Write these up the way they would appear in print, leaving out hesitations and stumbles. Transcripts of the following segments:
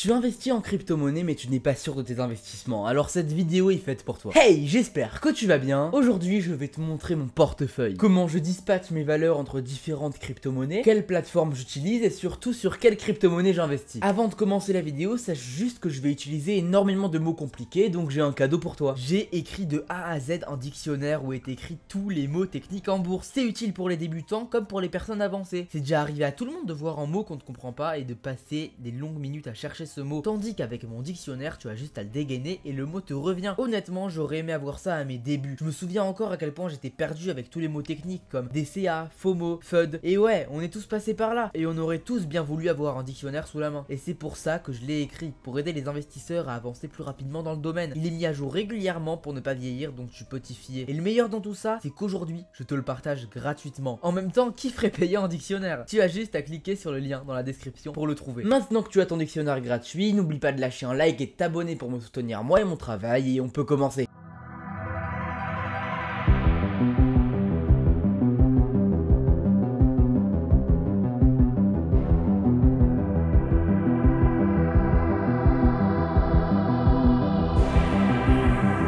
Tu investis en crypto-monnaie mais tu n'es pas sûr de tes investissements, alors cette vidéo est faite pour toi. Hey, j'espère que tu vas bien. Aujourd'hui je vais te montrer mon portefeuille, comment je dispatche mes valeurs entre différentes crypto-monnaies, quelle plateforme j'utilise et surtout sur quelle crypto-monnaie j'investis. Avant de commencer la vidéo, sache juste que je vais utiliser énormément de mots compliqués, donc j'ai un cadeau pour toi. J'ai écrit de A à Z un dictionnaire où est écrit tous les mots techniques en bourse. C'est utile pour les débutants comme pour les personnes avancées. C'est déjà arrivé à tout le monde de voir un mot qu'on ne comprend pas et de passer des longues minutes à chercher ce mot, tandis qu'avec mon dictionnaire tu as juste à le dégainer et le mot te revient. Honnêtement j'aurais aimé avoir ça à mes débuts. Je me souviens encore à quel point j'étais perdu avec tous les mots techniques comme DCA, FOMO, FUD, et ouais, on est tous passés par là et on aurait tous bien voulu avoir un dictionnaire sous la main. Et c'est pour ça que je l'ai écrit, pour aider les investisseurs à avancer plus rapidement dans le domaine. Il est mis à jour régulièrement pour ne pas vieillir, donc tu peux t'y fier. Et le meilleur dans tout ça, c'est qu'aujourd'hui je te le partage gratuitement. En même temps, qui ferait payer un dictionnaire? Tu as juste à cliquer sur le lien dans la description pour le trouver. Maintenant que tu as ton dictionnaire gratuit, n'oublie pas de lâcher un like et de t'abonner pour me soutenir moi et mon travail, et on peut commencer.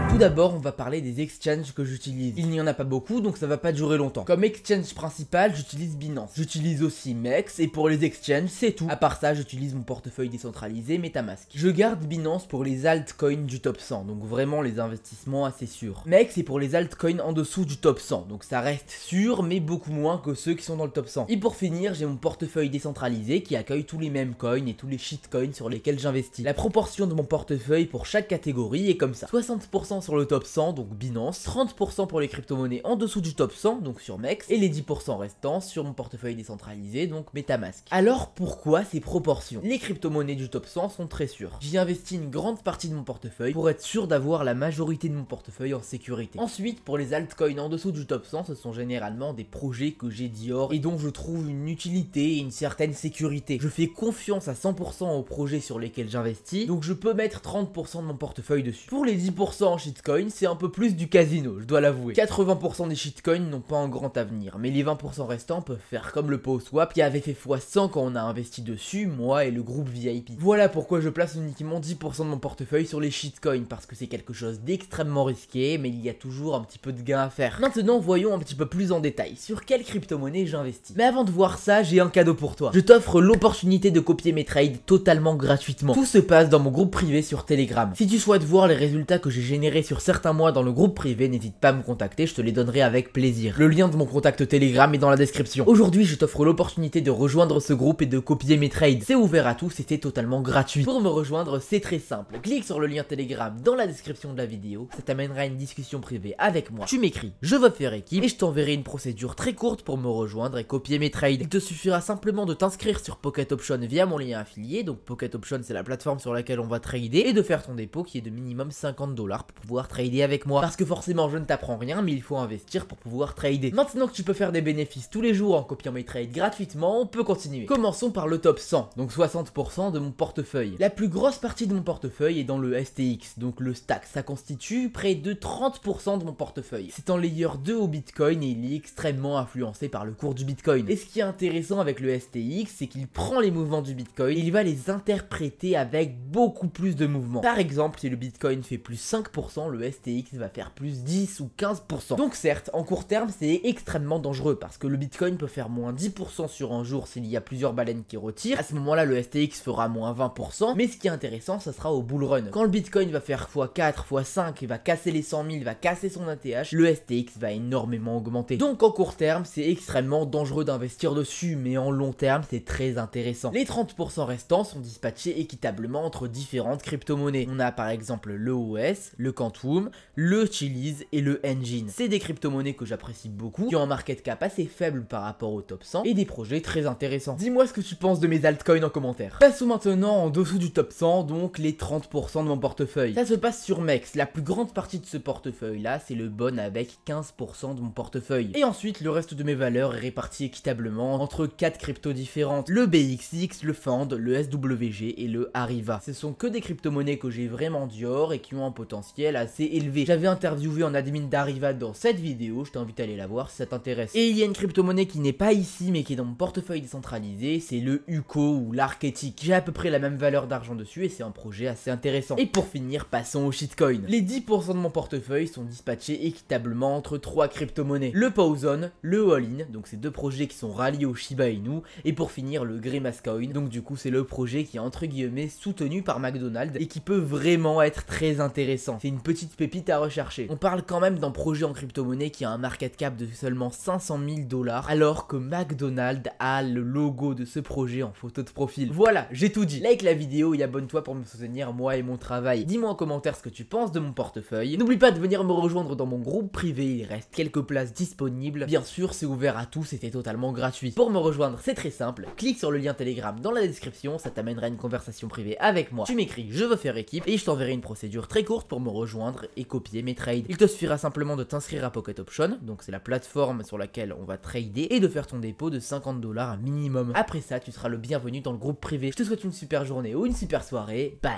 Tout d'abord, on va parler des exchanges que j'utilise. Il n'y en a pas beaucoup, donc ça va pas durer longtemps. Comme exchange principal, j'utilise Binance. J'utilise aussi MEX, et pour les exchanges, c'est tout. À part ça, j'utilise mon portefeuille décentralisé MetaMask. Je garde Binance pour les altcoins du top 100, donc vraiment les investissements assez sûrs. MEX est pour les altcoins en dessous du top 100, donc ça reste sûr, mais beaucoup moins que ceux qui sont dans le top 100. Et pour finir, j'ai mon portefeuille décentralisé qui accueille tous les mêmes coins et tous les shitcoins sur lesquels j'investis. La proportion de mon portefeuille pour chaque catégorie est comme ça. 60% sur le top 100, donc Binance, 30% pour les crypto-monnaies en dessous du top 100, donc sur MEX, et les 10% restants sur mon portefeuille décentralisé, donc MetaMask. Alors pourquoi ces proportions? Les crypto-monnaies du top 100 sont très sûres. J'y investis une grande partie de mon portefeuille pour être sûr d'avoir la majorité de mon portefeuille en sécurité. Ensuite, pour les altcoins en dessous du top 100, ce sont généralement des projets que j'ai d'or et dont je trouve une utilité et une certaine sécurité. Je fais confiance à 100% aux projets sur lesquels j'investis, donc je peux mettre 30% de mon portefeuille dessus. Pour les 10% en shitcoin, c'est un peu plus du casino, je dois l'avouer. 80% des shitcoins n'ont pas un grand avenir, mais les 20% restants peuvent faire comme le PoSwap qui avait fait x100 quand on a investi dessus, moi et le groupe VIP. Voilà pourquoi je place uniquement 10% de mon portefeuille sur les shitcoins, parce que c'est quelque chose d'extrêmement risqué, mais il y a toujours un petit peu de gain à faire. Maintenant, voyons un petit peu plus en détail sur quelle crypto-monnaie j'investis. Mais avant de voir ça, j'ai un cadeau pour toi. Je t'offre l'opportunité de copier mes trades totalement gratuitement. Tout se passe dans mon groupe privé sur Telegram. Si tu souhaites voir les résultats que j'ai générés sur certains mois dans le groupe privé, n'hésite pas à me contacter, je te les donnerai avec plaisir. Le lien de mon contact Telegram est dans la description. Aujourd'hui, je t'offre l'opportunité de rejoindre ce groupe et de copier mes trades. C'est ouvert à tous et c'est totalement gratuit. Pour me rejoindre, c'est très simple. Clique sur le lien Telegram dans la description de la vidéo, ça t'amènera à une discussion privée avec moi. Tu m'écris, je veux faire équipe, et je t'enverrai une procédure très courte pour me rejoindre et copier mes trades. Il te suffira simplement de t'inscrire sur Pocket Option via mon lien affilié, donc Pocket Option c'est la plateforme sur laquelle on va trader, et de faire ton dépôt qui est de minimum 50$ pour pouvoir trader avec moi. Parce que forcément je ne t'apprends rien, mais il faut investir pour pouvoir trader. Maintenant que tu peux faire des bénéfices tous les jours en copiant mes trades gratuitement, on peut continuer. Commençons par le top 100, donc 60% de mon portefeuille. La plus grosse partie de mon portefeuille est dans le STX, donc le stack. Ça constitue près de 30% de mon portefeuille. C'est en layer 2 au Bitcoin et il est extrêmement influencé par le cours du Bitcoin. Et ce qui est intéressant avec le STX, c'est qu'il prend les mouvements du Bitcoin et il va les interpréter avec beaucoup plus de mouvements. Par exemple, si le Bitcoin fait plus 5%, le STX va faire plus 10 ou 15%. Donc certes, en court terme, c'est extrêmement dangereux parce que le Bitcoin peut faire moins 10% sur un jour s'il y a plusieurs baleines qui retirent. À ce moment-là, le STX fera moins 20%, mais ce qui est intéressant, ça sera au bull run. Quand le Bitcoin va faire x4, x5, il va casser les 100 000, va casser son ATH, le STX va énormément augmenter. Donc en court terme, c'est extrêmement dangereux d'investir dessus, mais en long terme, c'est très intéressant. Les 30% restants sont dispatchés équitablement entre différentes crypto-monnaies. On a par exemple le OS, le Quantum, le Chiliz et le Engine. C'est des crypto-monnaies que j'apprécie beaucoup, qui ont un market cap assez faible par rapport au top 100 et des projets très intéressants. Dis-moi ce que tu penses de mes altcoins en commentaire. Passons maintenant en dessous du top 100, donc les 30% de mon portefeuille. Ça se passe sur MEX. La plus grande partie de ce portefeuille là, c'est le bon avec 15% de mon portefeuille. Et ensuite, le reste de mes valeurs est réparti équitablement entre 4 cryptos différentes. Le BXX, le FAND, le SWG et le Arriva. Ce sont que des crypto-monnaies que j'ai vraiment d'or et qui ont un potentiel assez élevé. J'avais interviewé un admin d'Arriva dans cette vidéo, je t'invite à aller la voir si ça t'intéresse. Et il y a une crypto-monnaie qui n'est pas ici mais qui est dans mon portefeuille décentralisé, c'est le UCO ou l'Archétique. J'ai à peu près la même valeur d'argent dessus et c'est un projet assez intéressant. Et pour finir, passons au shitcoin. Les 10% de mon portefeuille sont dispatchés équitablement entre 3 crypto-monnaies. Le Powzone, le All-in, donc c'est deux projets qui sont ralliés au Shiba Inu, et pour finir le Grimace Coin, donc du coup c'est le projet qui est entre guillemets soutenu par McDonald's et qui peut vraiment être très intéressant. C'est une petite pépite à rechercher. On parle quand même d'un projet en crypto-monnaie qui a un market cap de seulement 500 000 $, alors que McDonald's a le logo de ce projet en photo de profil. Voilà, j'ai tout dit. Like la vidéo et abonne-toi pour me soutenir moi et mon travail. Dis-moi en commentaire ce que tu penses de mon portefeuille. N'oublie pas de venir me rejoindre dans mon groupe privé, il reste quelques places disponibles. Bien sûr, c'est ouvert à tous et c'est totalement gratuit. Pour me rejoindre, c'est très simple. Clique sur le lien Telegram dans la description, ça t'amènera une conversation privée avec moi. Tu m'écris je veux faire équipe et je t'enverrai une procédure très courte pour me rejoindre et copier mes trades. Il te suffira simplement de t'inscrire à Pocket Option, donc c'est la plateforme sur laquelle on va trader, et de faire ton dépôt de 50 $ minimum. Après ça, tu seras le bienvenu dans le groupe privé. Je te souhaite une super journée ou une super soirée. Bye.